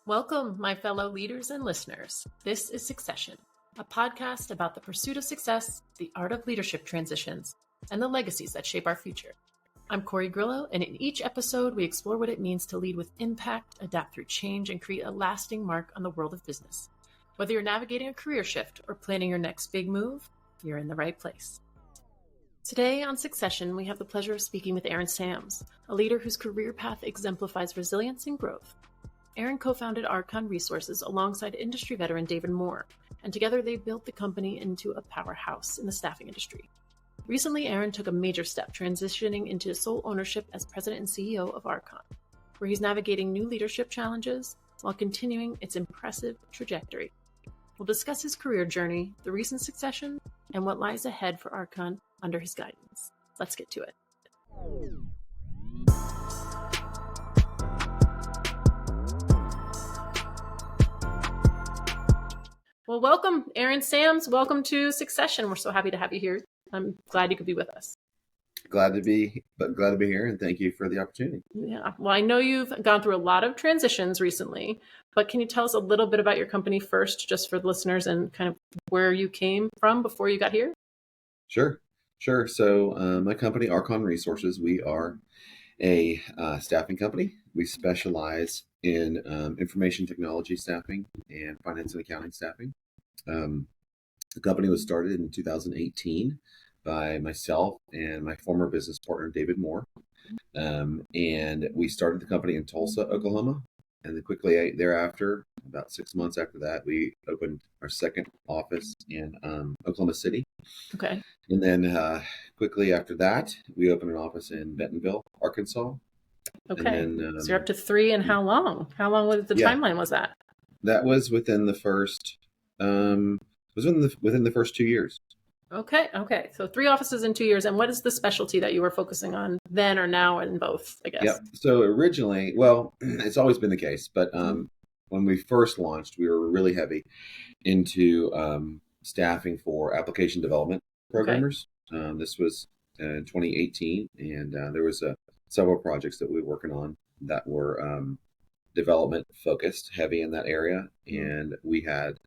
Welcome, my fellow leaders and listeners. This is Succession, a podcast about the pursuit of success, the art of leadership transitions, and the legacies that shape our future. I'm Kori Grillo, and in each episode, we explore what it means to lead with impact, adapt through change, and create a lasting mark on the world of business. Whether you're navigating a career shift or planning your next big move, you're in the right place. Today on Succession, we have the pleasure of speaking with Aaron Sams, a leader whose career path exemplifies resilience and growth. Aaron co-founded Archon Resources alongside industry veteran David Moore, and together they built the company into a powerhouse in the staffing industry. Recently, Aaron took a major step, transitioning into sole ownership as president and CEO of Archon, where he's navigating new leadership challenges while continuing its impressive trajectory. We'll discuss his career journey, the recent succession, and what lies ahead for Archon under his guidance. Let's get to it. Well, welcome, Aaron Sams. Welcome to Succession. We're so happy to have you here. I'm glad you could be with us. Glad to be here, and thank you for the opportunity. Yeah. Well, I know you've gone through a lot of transitions recently, but can you tell us a little bit about your company first, just for the listeners, and kind of where you came from before you got here? Sure. So my company, Archon Resources, we are a staffing company. We specialize in information technology staffing and finance and accounting staffing. The company was started in 2018 by myself and my former business partner, David Moore. And we started the company in Tulsa, Oklahoma. And then quickly thereafter, about 6 months after that, we opened our second office in Oklahoma City. Okay. And then quickly after that, we opened an office in Bentonville, Arkansas. Okay. And then, so you're up to 3, and how long? How long was the timeline was that? That was within the first, within the first 2 years. Okay. So 3 offices in 2 years. And what is the specialty that you were focusing on then or now in both, I guess? Yeah. So originally, well, it's always been the case, but when we first launched, we were really heavy into staffing for application development programmers. Okay. This was in 2018, and there was several projects that we were working on that were development focused, heavy in that area, and we had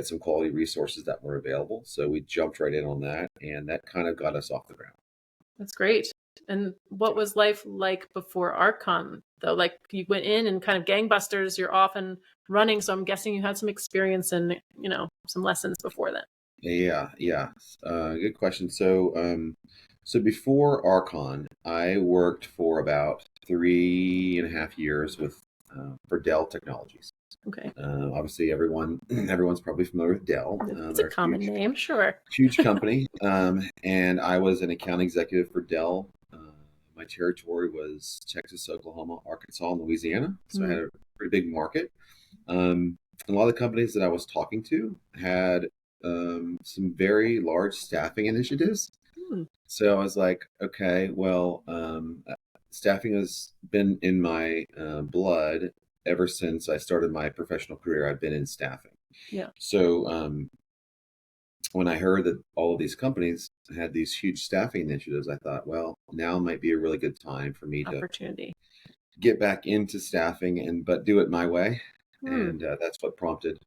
some quality resources that were available, so we jumped right in on that, and that kind of got us off the ground. That's great. And what was life like before Archon, though? Like, you went in and kind of gangbusters, you're off and running, so I'm guessing you had some experience and some lessons before then. Yeah. Good question. So before Archon, I worked for about 3.5 years for Dell Technologies. Okay. Obviously, everyone's probably familiar with Dell. It's a common name, sure. Huge company. And I was an account executive for Dell. My territory was Texas, Oklahoma, Arkansas, and Louisiana. So I had a pretty big market. A lot of the companies that I was talking to had some very large staffing initiatives. So I was like, okay, well, staffing has been in my blood ever since I started my professional career. I've been in staffing. Yeah. So when I heard that all of these companies had these huge staffing initiatives, I thought, well, now might be a really good time for me to get back into staffing but do it my way. And that's what prompted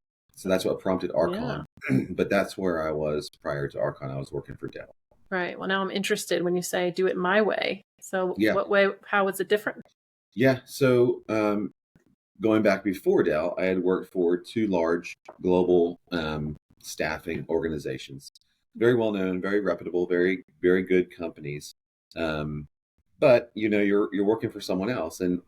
Archon. Yeah. But that's where I was prior to Archon. I was working for Dell. Right. Well, now I'm interested when you say do it my way. So What way, how was it different? Yeah. So going back before Dell, I had worked for 2 large global staffing organizations, very well known, very reputable, very, very good companies. But you're working for someone else, and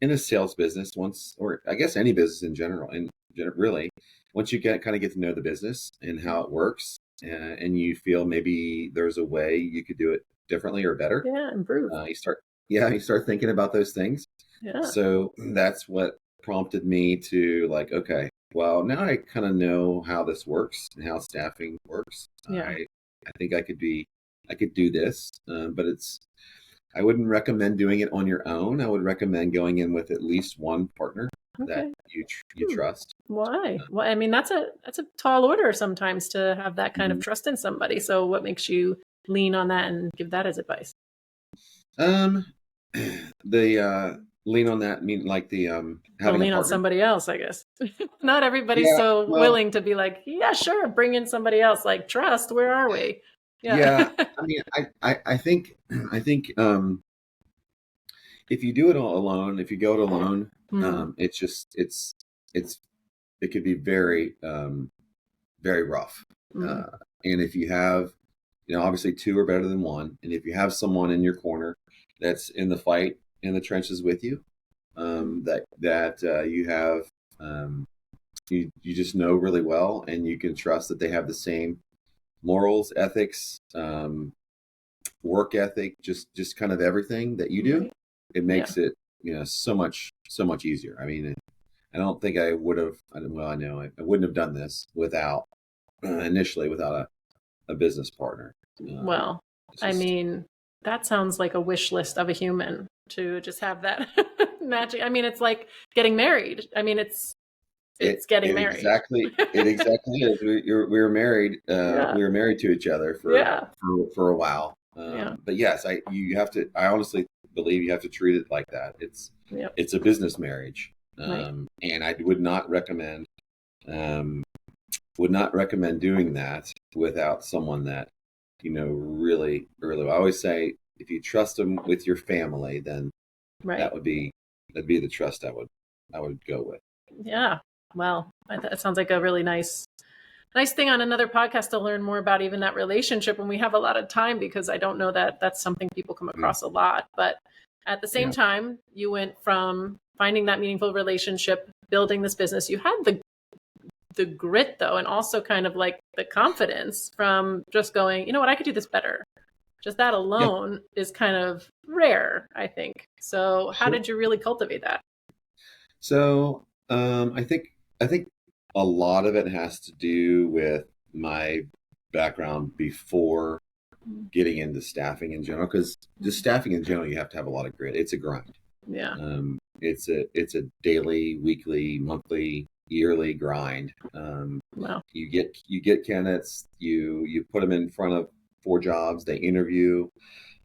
in a sales business, or I guess any business in general, and really, once you get to know the business and how it works, and you feel maybe there's a way you could do it differently or better, improve. You start thinking about those things. Yeah. So that's what prompted me to okay, well, now I kind of know how this works and how staffing works. Yeah. I think I could do this, but I wouldn't recommend doing it on your own. I would recommend going in with at least one partner that you trust. Why? Well, I mean, that's a tall order sometimes to have that kind of trust in somebody. So what makes you lean on that and give that as advice? The lean on that. I mean, like the Don't having a lean on partner. somebody else, I guess. Not everybody's Yeah, so well, willing to be like, yeah, sure, bring in somebody else. Like, trust, where are we? Yeah. yeah. I mean, I think I think if you do it all alone, if you go it alone, Hmm. it's just it's it could be very very rough. Hmm. Uh, and if you have, obviously two are better than one. And if you have someone in your corner that's in the fight in the trenches with you, that you have, um, you just know really well, and you can trust that they have the same morals, ethics, work ethic, just kind of everything that you do. Right. It Yeah. makes it, so much easier. I mean, I don't think I would have. Well, I know I wouldn't have done this without initially without a business partner. Um, Well, it's I just mean, that sounds like a wish list of a human to just have that magic. I mean, it's like getting married. I mean, it it's getting it married. exactly is. We were married. Yeah. We were married to each other for Yeah. for a while. Yeah. But yes, you have to. I honestly believe you have to treat it like that. Yep. It's a business marriage, Right. and I um, would not recommend doing that without someone that really really well. I always say if you trust them with your family, then Right. that would be that'd be the trust I would go with. Yeah. Well, that sounds like a really nice thing on another podcast to learn more about even that relationship when we have a lot of time, because I don't know that that's something people come Mm, across a lot. But at the same yeah, time, you went from finding that meaningful relationship, building this business. You had the grit though, and also kind of like the confidence from just going, you know what, I could do this better. Just that yeah, alone is kind of rare, I think. So how sure. did you really cultivate that? So I think a lot of it has to do with my background before getting into staffing in general, because just staffing in general, you have to have a lot of grit. It's a grind. Yeah. It's a daily, weekly, monthly, yearly grind. Wow. You get candidates, you put them in front of four jobs, they interview,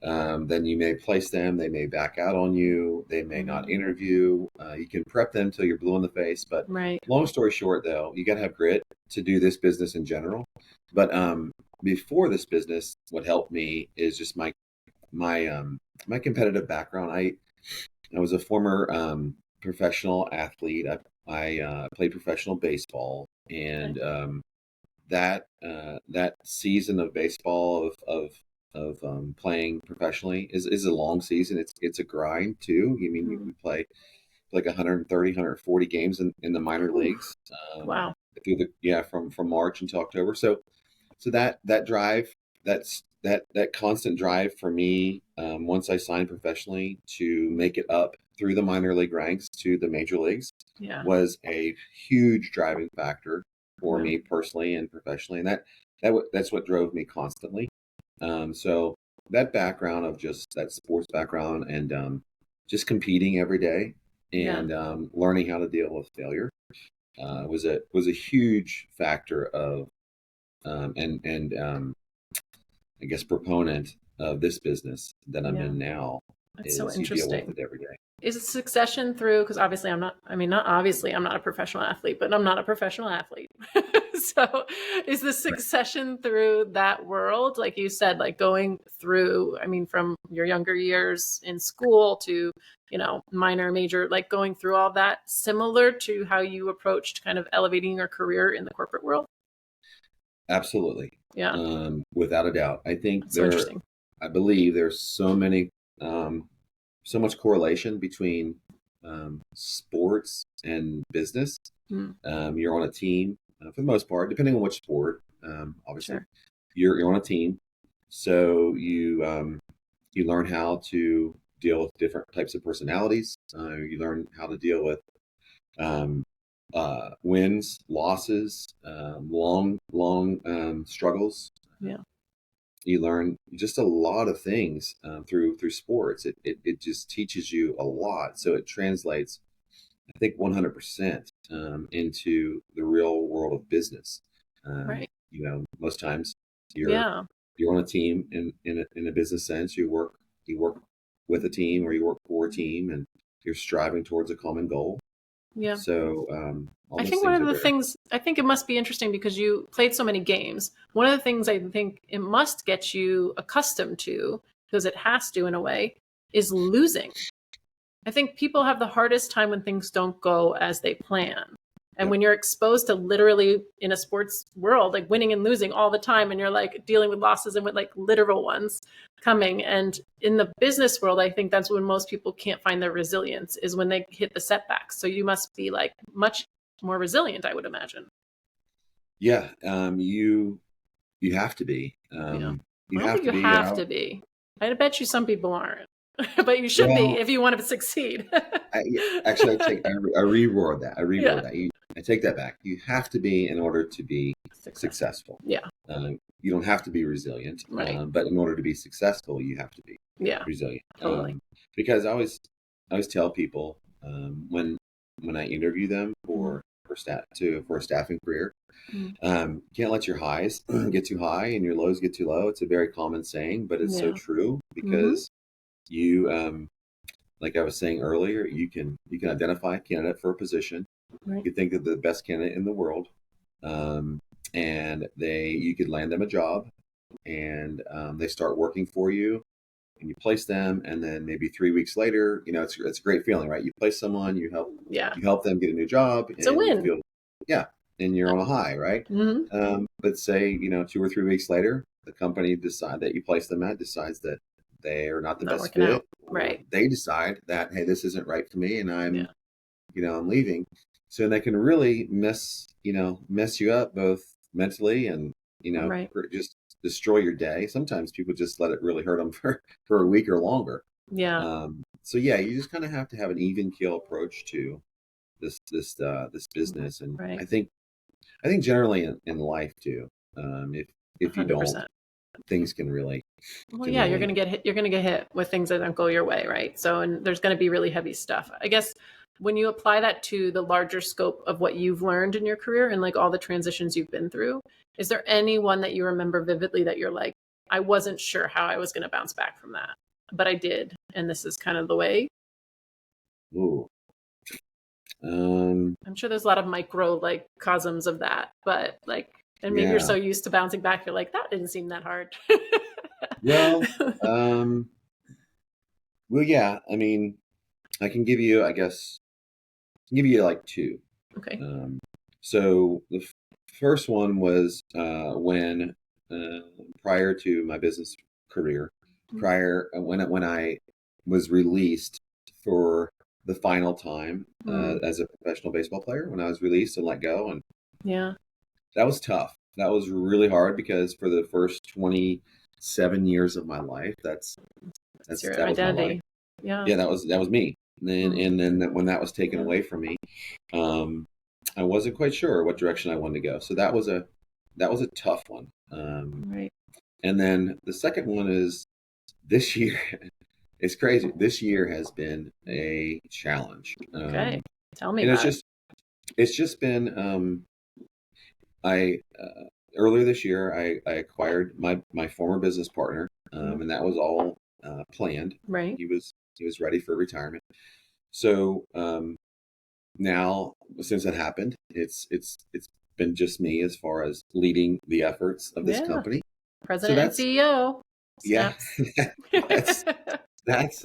then you may place them, they may back out on you, they may not Mhm. interview. You can prep them till you're blue in the face, but Right. long story short, though, you got to have grit to do this business in general. But before this business, what helped me is just my competitive background. I was a former professional athlete. I played professional baseball, Okay. and that season of baseball of playing professionally is a long season. It's a grind too. I mean, Mm. we play like 130, 140 games in the minor Whew. leagues, Wow. through the from March until October. So that drive, that constant drive for me, once I signed professionally to make it up through the minor league ranks to the major leagues, Yeah. was a huge driving factor for Wow. me personally and professionally, and that's what drove me constantly. So that background of just that sports background and just competing every day Yeah. and learning how to deal with failure was a huge factor of and I guess proponent of this business that I'm Yeah. in now. That's so Is you deal with interesting. it every day. Is it succession through, because obviously I'm not, I mean, not obviously I'm not a professional athlete, but I'm not a professional athlete. So is the Right. succession through that world, like you said, like going through, I mean, from your younger years in school to, minor, major, like going through all that, similar to how you approached kind of elevating your career in the corporate world? Absolutely, Yeah. without a doubt. That's so interesting. I believe there's so much correlation between sports and business. Mm, You're on a team for the most part, depending on which sport. Obviously, sure. you're on a team, so you learn how to deal with different types of personalities. You learn how to deal with um, wins, losses, long struggles. Yeah. You learn just a lot of things through sports. It just teaches you a lot, so it translates, I think, 100% into the real world of business. Right. Most times you're Yeah. you're on a team in a business sense. You work with a team or you work for a team, and you're striving towards a common goal. Yeah. So all I those think one things of are the there. things, I think it must be interesting because you played so many games. One of the things I think it must get you accustomed to, because it has to in a way, is losing. I think people have the hardest time when things don't go as they plan. And Yep. when you're exposed to literally in a sports world, like winning and losing all the time, and you're like dealing with losses and with like literal ones coming. And in the business world, I think that's when most people can't find their resilience, is when they hit the setbacks. So you must be like much more resilient, I would imagine. Yeah, you have to be. Yeah. You I don't have think to you be have out. to be. I bet you some people aren't, but you should be Well, if you want to succeed. actually, I reword that. I reword Yeah. that. I take that back. You have to be in order to be Successful. successful. Yeah. You don't have to be resilient, Right. but in order to be successful, you have to be Yeah. resilient. Totally. Because I always tell people when I interview them for a staffing career, can't let your highs get too high and your lows get too low. It's a very common saying, but it's so Yeah. true because you like I was saying earlier, you can identify a candidate for a position. Right. You think that the best candidate in the world, and you could land them a job, and they start working for you, and you place them, and then maybe 3 weeks later, it's a great feeling, right? You place someone, Yeah. you help them get a new job, It's a and you win. feel, yeah, and you're on a high, right? But say 2 or 3 weeks later, the company that you place them at decides that they are not the Not best working out. fit, or Right. they decide that, hey, this isn't right for me, and Yeah. I'm leaving. So they can really mess you up both mentally and Right. just destroy your day. Sometimes people just let it really hurt them for a week or longer. Yeah. So yeah, you just kind of have to have an even keel approach to this business, and Right. I think generally in life too. If you don't, 100%. things can really Well, yeah, you're going to get hit. You're going to get hit with things that don't go your way. Right. So, and there's going to be really heavy stuff. I guess when you apply that to the larger scope of what you've learned in your career and like all the transitions you've been through, is there any one that you remember vividly that you're like, I wasn't sure how I was going to bounce back from that, but I did. And this is kind of the way. Ooh. I'm sure there's a lot of micro like cosms of that, but like, and maybe you're Yeah. so used to bouncing back, you're like, that didn't seem that hard. Well, yeah. I mean, I can give you, I guess, like two. Okay. So the first one was when prior to my business career, when I was released for the final time as a professional baseball player, when I was released and let go, and Yeah. that was tough. That was really hard because for the first 27 years of my life, It's your that was my life. identity. Yeah. Yeah, that was me. And then when that was taken away from me, I wasn't quite sure what direction I wanted to go. So that was a tough one. Right. And then the second one is this year. It's crazy. This year has been a challenge. Okay. Tell me And about it. it's just been I earlier this year I acquired my former business partner, and that was all planned. Right. He was ready for retirement. So now, since that happened, it's been just me as far as leading the efforts of this Yeah. company. So President and CEO. yeah, Snaps. that's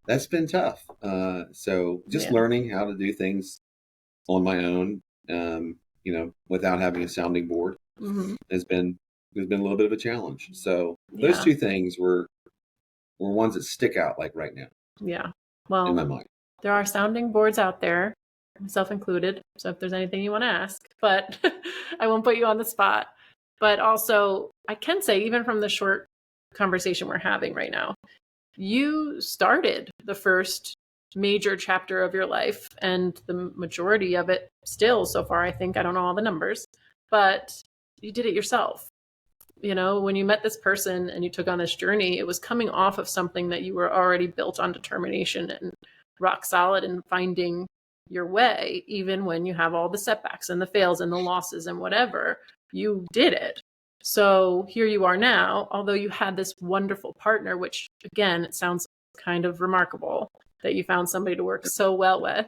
that's been tough. So just Yeah. learning how to do things on my own, without having a sounding board has been a little bit of a challenge. So those Yeah. two things were ones that stick out like right now Yeah. in Well, my mind. there are sounding boards out there, myself included. So if there's anything you want to ask, but I won't put you on the spot. But also, I can say, even from the short conversation we're having right now, you started the first major chapter of your life, and the majority of it still so far, I think, I don't know all the numbers, but you did it yourself. When you met this person and you took on this journey, it was coming off of something that you were already built on determination and rock solid in finding your way, even when you have all the setbacks and the fails and the losses and whatever, you did it. So here you are now, although you had this wonderful partner, which again, it sounds kind of remarkable. that you found somebody to work so well with,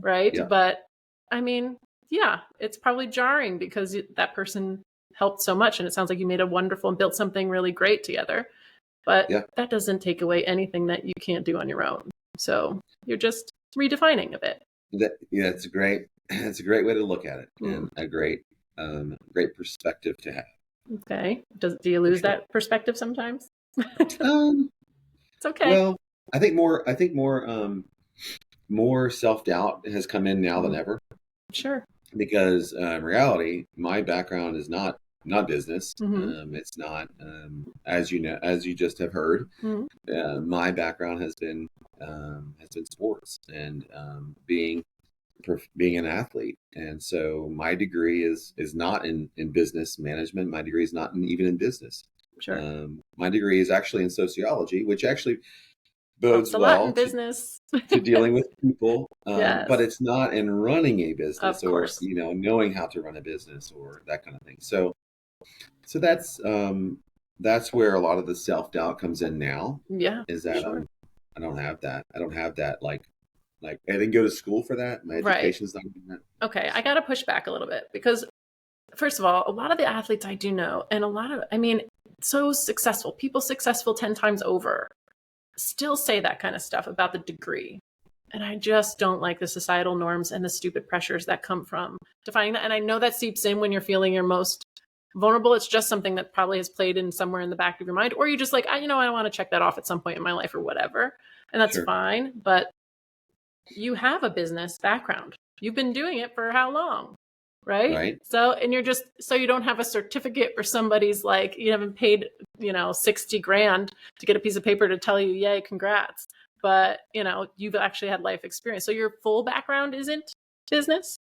right? Yeah. But I mean, yeah, it's probably jarring because that person helped so much, and it sounds like you made a wonderful and built something really great together. But Yeah. that doesn't take away anything that you can't do on your own. So you're just redefining a bit. It's a great it's a great way to look at it, and a great perspective to have. Okay. Do you lose Sure. that perspective sometimes? Um, It's okay. well, I think more self-doubt has come in now than ever, Sure. because in reality, my background is not business. It's not, as you know, as you just have heard, my background has been sports and being an athlete. And so my degree is not in business management. My degree is not even in business. Sure. My degree is actually in sociology, which actually Helps bodes a lot well in business. to dealing with people, Yes. but it's not in running a business, Of course. or knowing how to run a business or that kind of thing. So that's where a lot of the self-doubt comes in now. Yeah. Is that sure. I don't have that. I don't have that, like I didn't go to school for that. My education's not even that. Okay, I got to push back a little bit because, first of all, a lot of the athletes I do know, and so successful, people successful 10 times over, still say that kind of stuff about the degree. And I just don't like the societal norms and the stupid pressures that come from defining that. And I know that seeps in when you're feeling your most vulnerable. It's just something that probably has played in somewhere in the back of your mind, or you just like, I want to check that off at some point in my life or whatever. And that's fine. But you have a business background. You've been doing it for how long? Right. So, and so you don't have a certificate or somebody's like, you haven't paid, 60 grand to get a piece of paper to tell you, yay, congrats. But, you've actually had life experience. So your full background isn't business.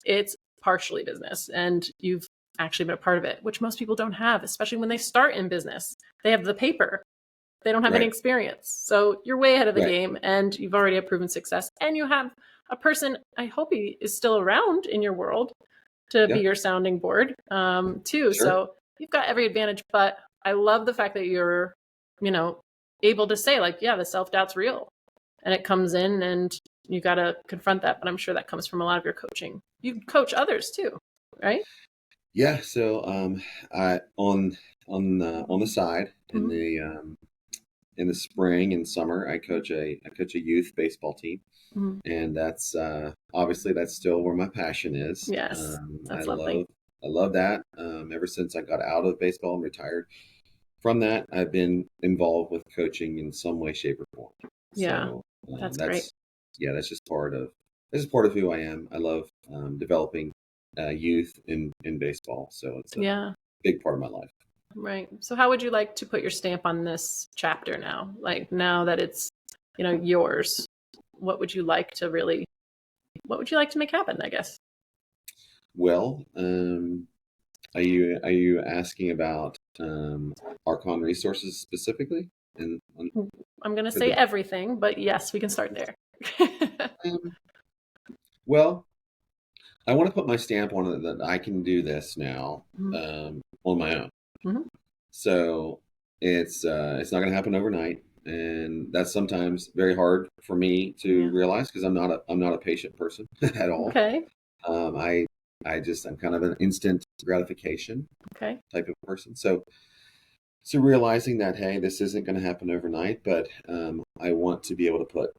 It's partially business. And you've actually been a part of it, which most people don't have, especially when they start in business. They have the paper. They don't have any experience. So you're way ahead of the game, and you've already had proven success. And you have a person, I hope he is still around in your world to be your sounding board, too. Sure. So you've got every advantage, but I love the fact that you're, able to say like, yeah, the self-doubt's real and it comes in and you got to confront that. But I'm sure that comes from a lot of your coaching. You coach others too, right? Yeah. So, I, on the side, in the spring and summer, I coach a youth baseball team. And that's obviously that's still where my passion is. Yes, that's lovely. I love that. Ever since I got out of baseball and retired from that, I've been involved with coaching in some way, shape, or form. Yeah, so, that's great. Yeah, that's just part of who I am. I love developing youth in baseball. So it's a big part of my life. Right. So how would you like to put your stamp on this chapter now? Like now that it's, yours, what would you like to make happen, I guess? Well, are you asking about Archon Resources specifically? I'm going to say everything, but yes, we can start there. Well, I want to put my stamp on it that I can do this now on my own. So it's not going to happen overnight, and that's sometimes very hard for me to realize because I'm not a patient person at all. Okay. I'm kind of an instant gratification type of person. So realizing that, hey, this isn't going to happen overnight, but I want to be able to put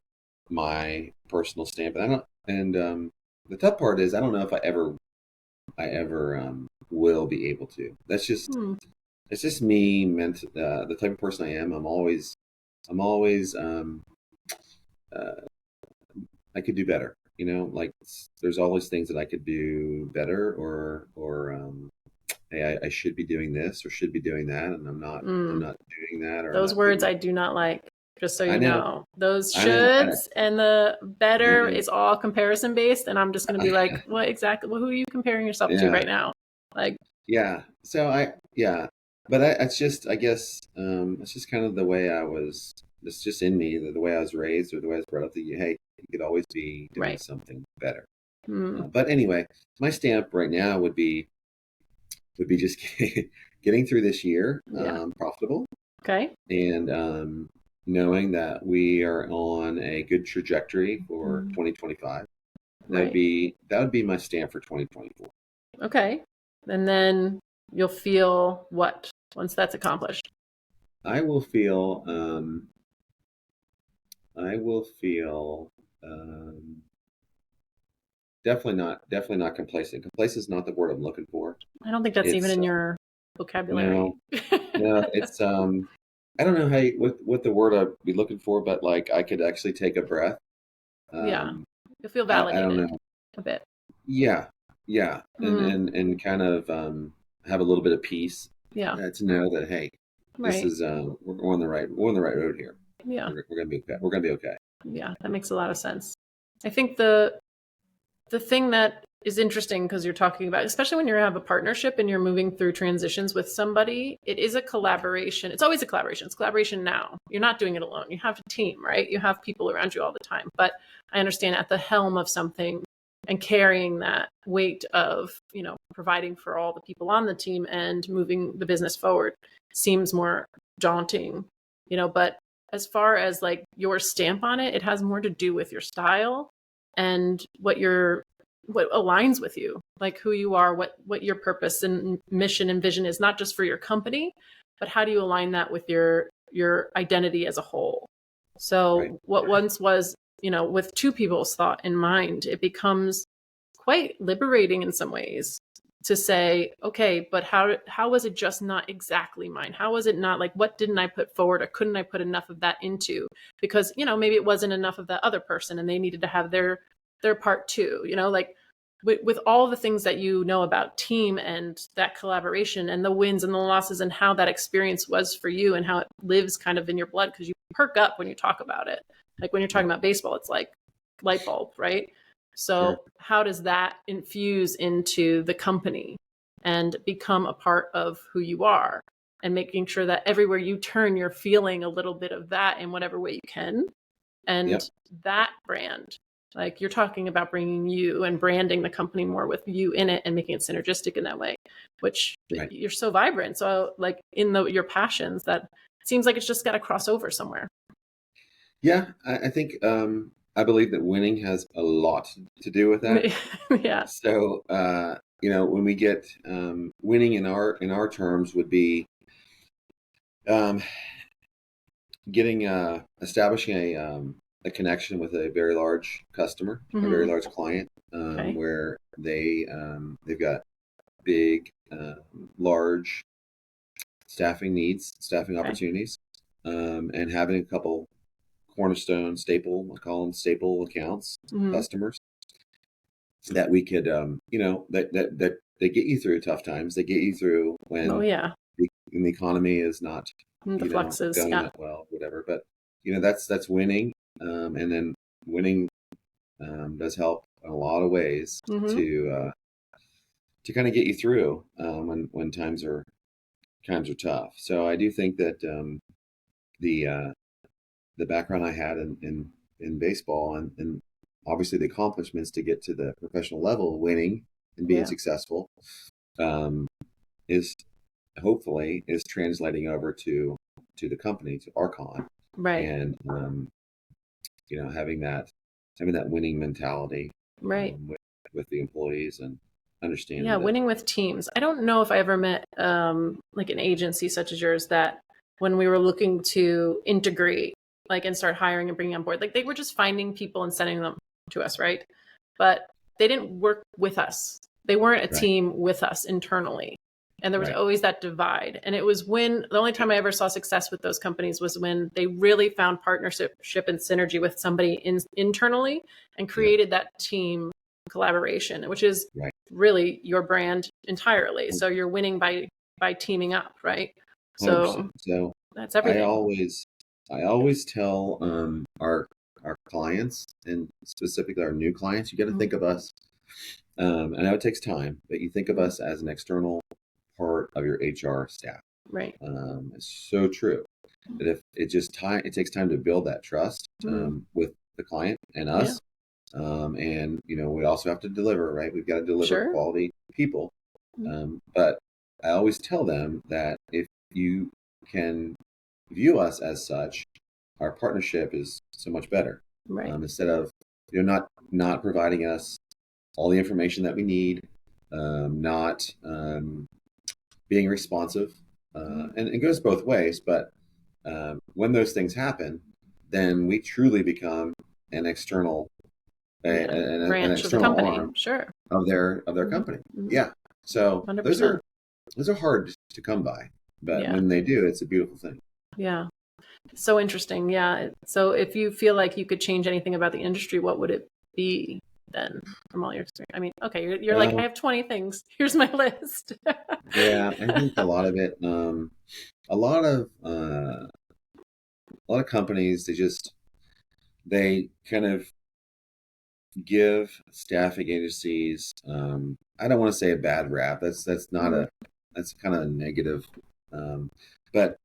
my personal stamp. And the tough part is I don't know if I ever will be able to. That's just it's just me. The type of person I am. I'm always I could do better. Like there's always things that I could do better, or hey, I should be doing this or should be doing that, and I'm not doing that. Or those words I do not like, just so you know. Those shoulds and the better is all comparison based, and I'm just going to be like, what exactly? Well, who are you comparing yourself to right now? Like, So but it's just, I guess, it's just kind of the way I was. It's just in me, the way I was raised or the way I was brought up. That hey, you could always be doing something better. But anyway, my stamp right now would be just getting through this year profitable. Okay. And knowing that we are on a good trajectory for Mm, 2025. right. That would be my stamp for 2024. Okay. And then you'll feel what once that's accomplished? I will feel I will feel definitely not complacent. Complacent is not the word I'm looking for. I don't think that's even It's in your vocabulary. no, no, it's I don't know what the word I'd be looking for, but like I could actually take a breath. Yeah. Um, You'll feel I don't validated know. a bit. Yeah, yeah, Mm, and kind of have a little bit of peace yeah. to know that hey, this Right. is we're on the right road here. Yeah. We're gonna be okay. We're gonna be okay. Yeah. That makes a lot of sense. I think the thing that is interesting because you're talking about, especially when you have a partnership and you're moving through transitions with somebody, it is a collaboration. It's always a collaboration. It's collaboration now. You're not doing it alone. You have a team, right? You have people around you all the time. But I understand at the helm of something and carrying that weight of, providing for all the people on the team and moving the business forward seems more daunting, but as far as like your stamp on it, it has more to do with your style and what aligns with you, like who you are, what your purpose and mission and vision is, not just for your company, but how do you align that with your identity as a whole. Right. So what once was, with two people's thought in mind, it becomes quite liberating in some ways to say, okay, but how was it just not exactly mine? How was it not like, what didn't I put forward, or couldn't I put enough of that into? Because, maybe it wasn't enough of that other person and they needed to have their part too, like with all the things that about team and that collaboration and the wins and the losses and how that experience was for you and how it lives kind of in your blood because you perk up when you talk about it. Like when you're talking about baseball, it's like light bulb, right? Sure. So how does that infuse into the company and become a part of who you are, and making sure that everywhere you turn, you're feeling a little bit of that in whatever way you can. And Yep. that brand, like you're talking about bringing you and branding the company more with you in it and making it synergistic in that way, which Right. you're so vibrant. So like in your passions, that it seems like it's just got to cross over somewhere. Yeah, I think I believe that winning has a lot to do with that. Yeah. So when we get winning in our terms would be um, getting establishing a connection with a very large customer, a very Mm-hmm. large client, Okay. where they've got big, large staffing Okay. opportunities, and having a couple cornerstone staple, I call them staple accounts, Mm-hmm. customers that we could, that they get you through tough times. They get you through Oh when yeah. the economy is not, The fluxes. going Yeah. that well, whatever. But that's winning, and then winning does help in a lot of ways Mm-hmm. to kind of get you through when times are tough. So I do think that the the background I had in baseball and obviously the accomplishments to get to the professional level, winning and being Yeah. successful, um, is hopefully is translating over to the company, to Archon, Right. and having that winning mentality Right. with the employees and Yeah, understanding that. winning with teams. I don't know if I ever met like an agency such as yours that when we were looking to integrate, like, and start hiring and bringing on board, like they were just finding people and sending them to us, right? But they didn't work with us. They weren't a Right, team with us internally. And there was right, always that divide. And it was when the only time I ever saw success with those companies was when they really found partnership and synergy with somebody internally and yeah, created that team collaboration, which is right, really your brand entirely. So you're winning by teaming up, right? 100%. So So that's I everything. always I always tell our clients, and specifically our new clients, you got to Mm-hmm. think of us. I know it takes time, but you think of Mm-hmm. us as an external part of your HR staff. Right. It's so true that if it takes time to build that trust Mm-hmm. with the client and Yeah. us, and we also have to deliver, right? We've got to deliver Sure. quality people, but I always tell them that if you can view us as such, our partnership is so much better. Right. Instead of not providing us all the information that we need, not being responsive, and it goes both ways. But when those things happen, then we truly become an external, an Branch of the external company. arm Sure. of their company. Yeah. So 100%. those are hard to come by, but Yeah. when they do, it's a beautiful thing. Yeah. So interesting. Yeah. So if you feel like you could change anything about the industry, what would it be then from all your experience? I mean, okay, you're like, I have 20 things. Here's my list. Yeah, I think a lot of it, a lot of companies, they kind of give staffing agencies, I don't want to say a bad rap. That's not that's kind of negative, but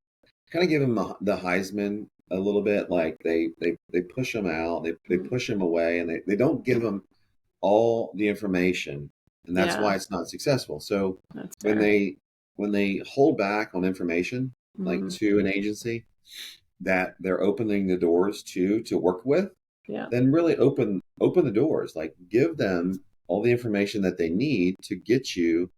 kind of give them the Heisman a little bit. Like they push them out, they push them away, and they don't give them all the information, and that's Yeah. why it's not successful. So That's when fair. they hold back on information, like to an agency that they're opening the doors to work with, Yeah. then really open the doors. Like give them all the information that they need to get you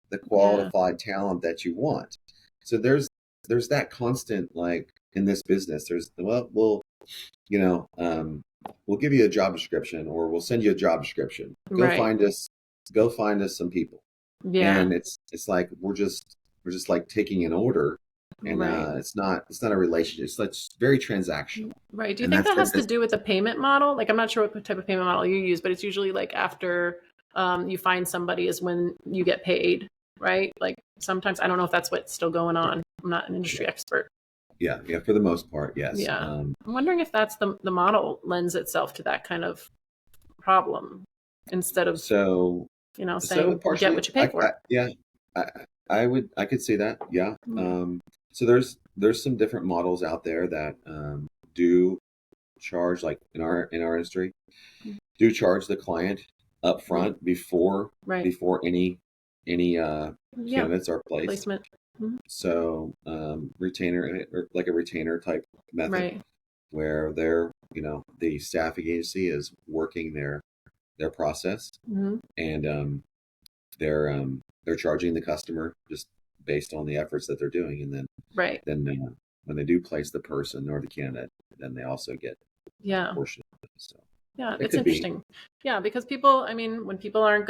the qualified talent that you want. So there's that constant, like in this business. There's, well, you know, we'll give you a job description, or we'll send you a job description. Right. Go find us some people. Yeah. And it's like we're just like taking an order, and Right. it's not a relationship. It's like very transactional. Right. Do you And think that's that where has to do with the payment model? Like, I'm not sure what type of payment model you use, but it's usually like after you find somebody is when you get paid, right? Like sometimes, I don't know if that's what's still going on. I'm not an industry expert. yeah, for the most part, yes. Yeah. I'm wondering if that's the model lends itself to that kind of problem instead of, So saying you get what you pay for. I could see that. Yeah. So there's some different models out there that do charge, like in our industry, do charge the client up front before any candidates are placed. Placement. So retainer, or like a retainer type method, Right. where they're, the staffing agency is working their process, and they're charging the customer just based on the efforts that they're doing, and then when they do place the person or the candidate, then they also get a portion of it. So yeah, it's interesting. Yeah, because people, I mean, when people aren't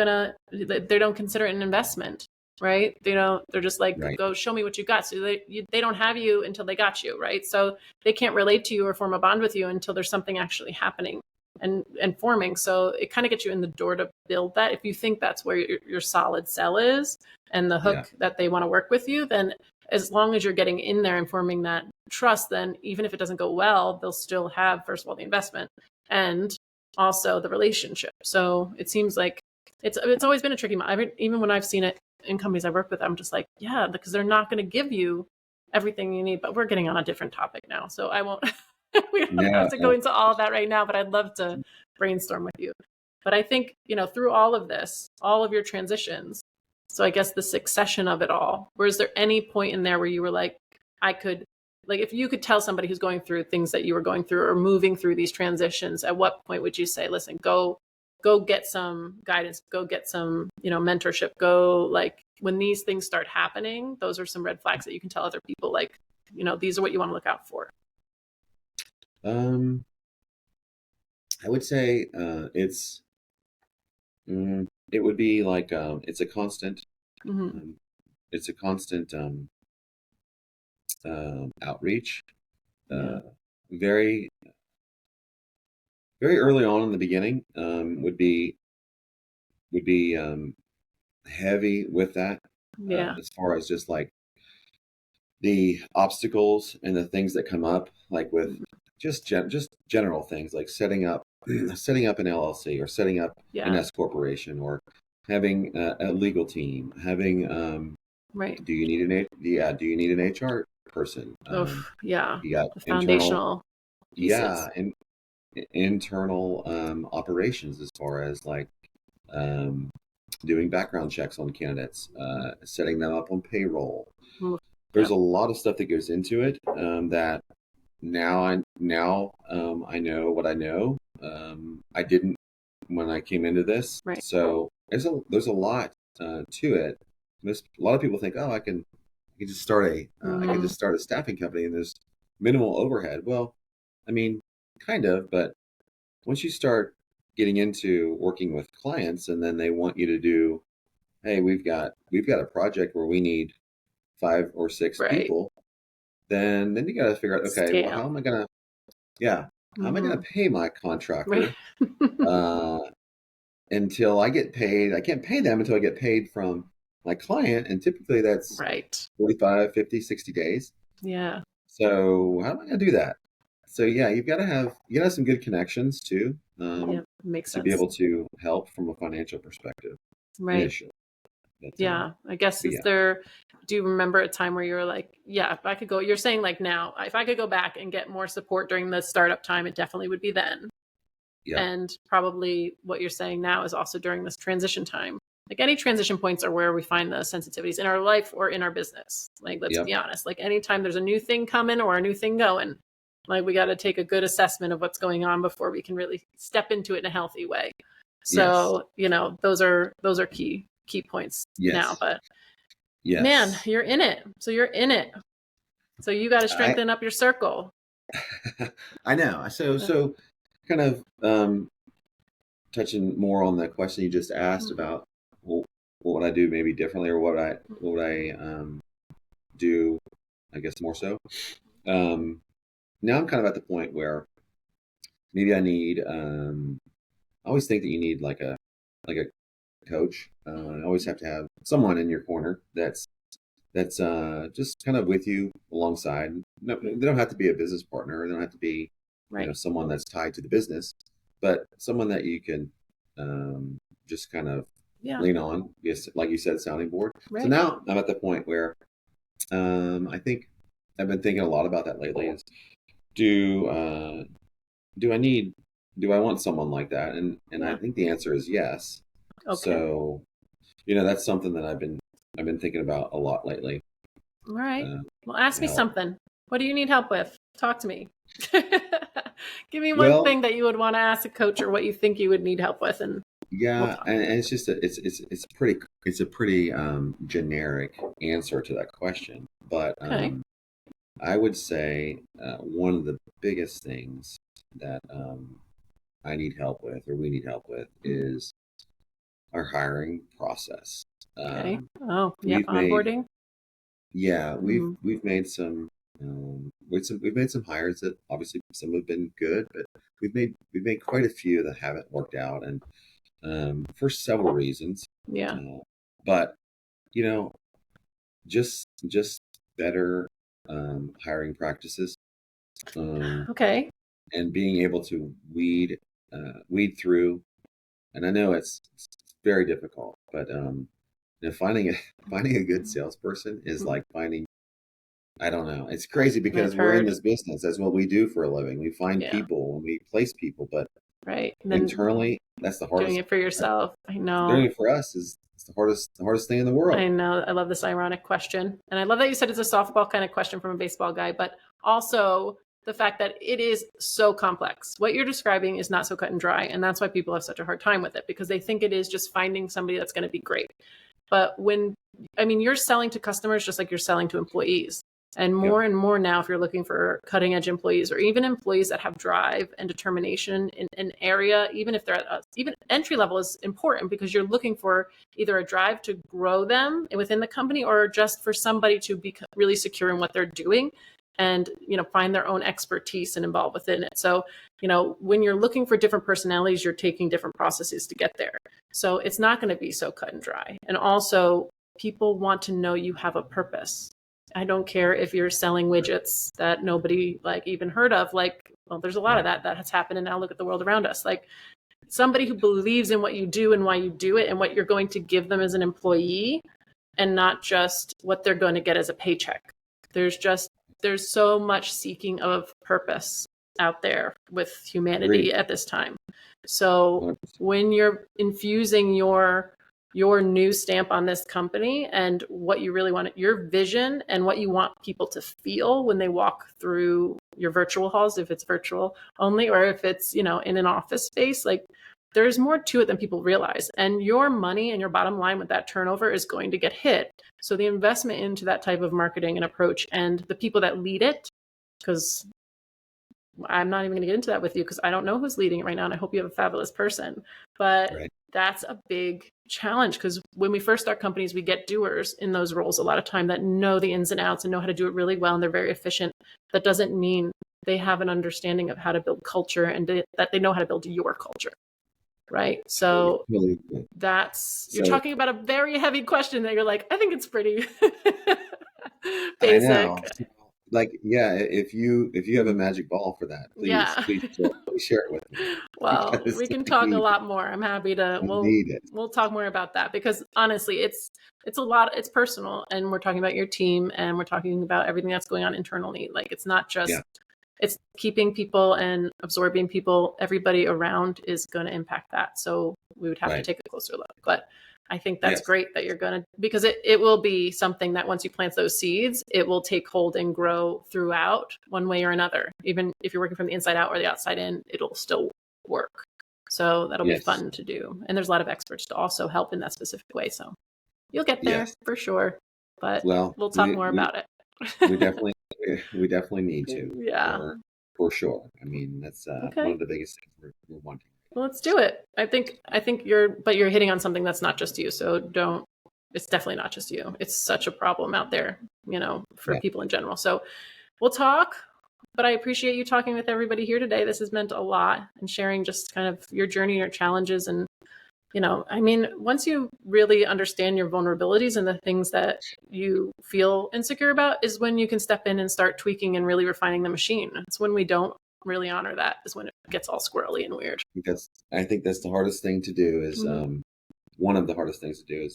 they don't consider it an investment, right? They're just like, go show me what you got. So they don't have you until they got you, right? So they can't relate to you or form a bond with you until there's something actually happening and forming. So it kind of gets you in the door to build that. If you think that's where your solid sell is and the hook that they want to work with you, then as long as you're getting in there and forming that trust, then even if it doesn't go well, they'll still have, first of all, the investment and also the relationship. So it seems like it's always been a tricky model. Even when I've seen it in companies I work with, I'm just like, yeah, because they're not going to give you everything you need. But we're getting on a different topic now, so I won't. We don't have to go into all of that right now. But I'd love to brainstorm with you. But I think, through all of this, all of your transitions, so I guess the succession of it all, was there any point in there where you were like, if you could tell somebody who's going through things that you were going through or moving through these transitions, at what point would you say, listen, go get some guidance, go get some, mentorship, when these things start happening, those are some red flags that you can tell other people, these are what you want to look out for. I would say it would be like, it's a constant, outreach, very, very early on in the beginning, would be heavy with that, as far as just like the obstacles and the things that come up, like with just general things, like setting up an LLC, or setting up an S corporation, or having a legal team, having do you need an HR person? You got the foundational pieces. and internal operations, as far as like doing background checks on candidates, setting them up on payroll. There's a lot of stuff that goes into it, that I know what I know. I didn't when I came into this, Right. so there's a lot to it. A lot of people think, oh, I can just start I can just start a staffing company and there's minimal overhead. Well, I mean, kind of, but once you start getting into working with clients and then they want you to do, hey, we've got a project where we need 5 or 6 Right. people, then you got to figure out, okay, well, Scale. how am I gonna pay my Right. contractor uh, until I get paid? I can't pay them until I get paid from my client, and typically that's Right. 45, 50, 60 days. Yeah. So how am I gonna do that? So yeah, you gotta have some good connections too, Yeah. Makes to be sense. able to help from a financial perspective Right. initially. But Yeah. I guess, but yeah, do you remember a time where you were like, yeah, if I could go, you're saying like now, if I could go back and get more support during the startup time, it definitely would be then. yep, And probably what you're saying now is also during this transition time. Like any transition points are where we find the sensitivities in our life or in our business. Like, let's yep, be honest, like anytime there's a new thing coming or a new thing going, like we got to take a good assessment of what's going on before we can really step into it in a healthy way. yes, So, those are key points now, yes, but man, yes. you're in it. So you're in it. So you got to I strengthen up your circle. I know. So kind of touching more on the question you just asked about, well, what would I do maybe differently, or what would I do, I guess more so. Now I'm kind of at the point where maybe I need. I always think that you need like a coach. You always have to have someone in your corner that's just kind of with you alongside. No, they don't have to be a business partner. They don't have to be, Right. someone that's tied to the business, but someone that you can um, just kind of Yeah. lean on. Yes, like you said, sounding board. So Right. now I'm at the point where I think I've been thinking a lot about that lately. Is do do I need do I want someone like that? And I Yeah. think the answer is yes. Okay. So that's something that I've been thinking about a lot lately. All right. Uh, Well, ask me help. something. What do you need help with? Talk to me. Give me one Well, thing that you would want to ask a coach or what you think you would need help with, and we'll yeah, talk. and it's just it's a pretty generic answer to that question, but Okay. I would say one of the biggest things that I need help with, or we need help with, is our hiring process. Okay. Um, Oh, yep. we've made Onboarding. Yeah, Mm, we've made we've made some hires that obviously some have been good, but we've made quite a few that haven't worked out, and for several reasons. yeah. Uh, but you know, just better hiring practices, um, Okay. and being able to weed through. And I know it's very difficult, but finding a finding a good salesperson is like finding, I don't know. It's crazy I've because we're in heard. this business. That's what we do for a living. We find Yeah. people and we place people, but Right. And then internally, that's the doing hardest. it for yourself. I know. Doing it for us is it's the hardest thing in the world. I know. I love this ironic question. And I love that you said it's a softball kind of question from a baseball guy, but also the fact that it is so complex. What you're describing is not so cut and dry. And that's why people have such a hard time with it, because they think it is just finding somebody that's going to be great. But you're selling to customers just like you're selling to employees. Yep. And more now, if you're looking for cutting edge employees or even employees that have drive and determination in an area, even if they're even entry level is important, because you're looking for either a drive to grow them within the company or just for somebody to be really secure in what they're doing and find their own expertise and involve within it. So when you're looking for different personalities, you're taking different processes to get there. So it's not going to be so cut and dry. And also, people want to know you have a purpose. I don't care if you're selling widgets that nobody like even heard of. Like, well, there's a lot of Right. that has happened, and now look at the world around us. Like, somebody who believes in what you do and why you do it and what you're going to give them as an employee, and not just what they're going to get as a paycheck. There's so much seeking of purpose out there with humanity Agreed. at this time. So 100%. when you're infusing your your new stamp on this company and what you really want, your vision and what you want people to feel when they walk through your virtual halls, if it's virtual only, or if it's, in an office space. Like, there's more to it than people realize. And your money and your bottom line with that turnover is going to get hit. So the investment into that type of marketing and approach, and the people that lead it, because I'm not even going to get into that with you because I don't know who's leading it right now, and I hope you have a fabulous person. But that's a big challenge, because when we first start companies, we get doers in those roles a lot of time that know the ins and outs and know how to do it really well, and they're very efficient. That doesn't mean they have an understanding of how to build culture and that they know how to build your culture. Right. So you're talking about a very heavy question that you're like, I think it's pretty basic. I know. Like, if you have a magic ball for that, please share it with me. Well, we can talk a lot more. I'm happy to. We'll talk more about that, because honestly, it's a lot. It's personal, and we're talking about your team, and we're talking about everything that's going on internally. Like, it's not just. It's keeping people and absorbing people. Everybody around is going to impact that. So we would have to take a closer look. But I think that's great that you're going to, because it will be something that once you plant those seeds, it will take hold and grow throughout one way or another. Even if you're working from the inside out or the outside in, it'll still work. So that'll be fun to do. And there's a lot of experts to also help in that specific way. So you'll get there for sure. But we'll talk more about it. we definitely need to. For sure. I mean, that's one of the biggest things we're wanting. Well, let's do it. I think you're hitting on something that's not just you. So it's definitely not just you. It's such a problem out there, for people in general. So we'll talk, but I appreciate you talking with everybody here today. This has meant a lot, and sharing just kind of your journey, your challenges. And, once you really understand your vulnerabilities and the things that you feel insecure about, is when you can step in and start tweaking and really refining the machine. It's when we don't really honor that, is when it gets all squirrely and weird. I think that's the hardest thing to do is, one of the hardest things to do is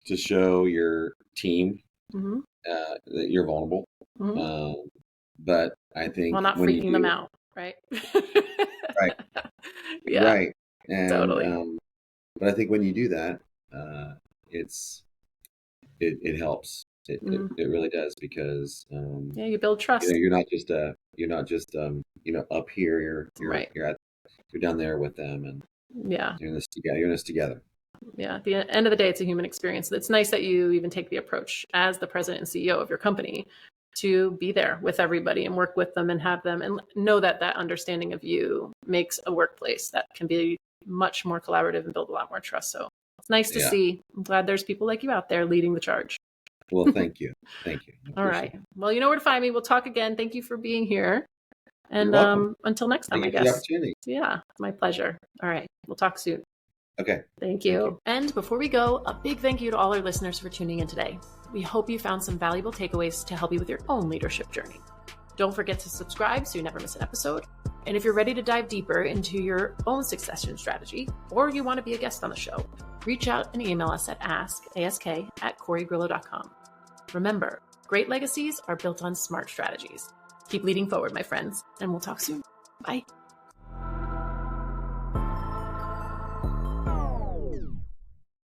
to show your team that you're vulnerable. But I think not freaking them out, right? Right. Yeah. Right. And, totally. But I think when you do that, it helps. It really does, because you build trust. You're not just up here. You're down there with them, and doing this together. You're in this together. Yeah. At the end of the day, it's a human experience. It's nice that you even take the approach as the president and CEO of your company to be there with everybody and work with them and have them, and know that understanding of you makes a workplace that can be much more collaborative and build a lot more trust. So it's nice to see. I'm glad there's people like you out there leading the charge. Well, thank you. All right. Well, you know where to find me. We'll talk again. Thank you for being here. And until next time, I guess. Yeah, my pleasure. All right. We'll talk soon. Okay. Thank you. And before we go, a big thank you to all our listeners for tuning in today. We hope you found some valuable takeaways to help you with your own leadership journey. Don't forget to subscribe so you never miss an episode. And if you're ready to dive deeper into your own succession strategy, or you want to be a guest on the show, reach out and email us at ask@korigrillo.com. Remember, great legacies are built on smart strategies. Keep leading forward, my friends, and we'll talk soon. Bye.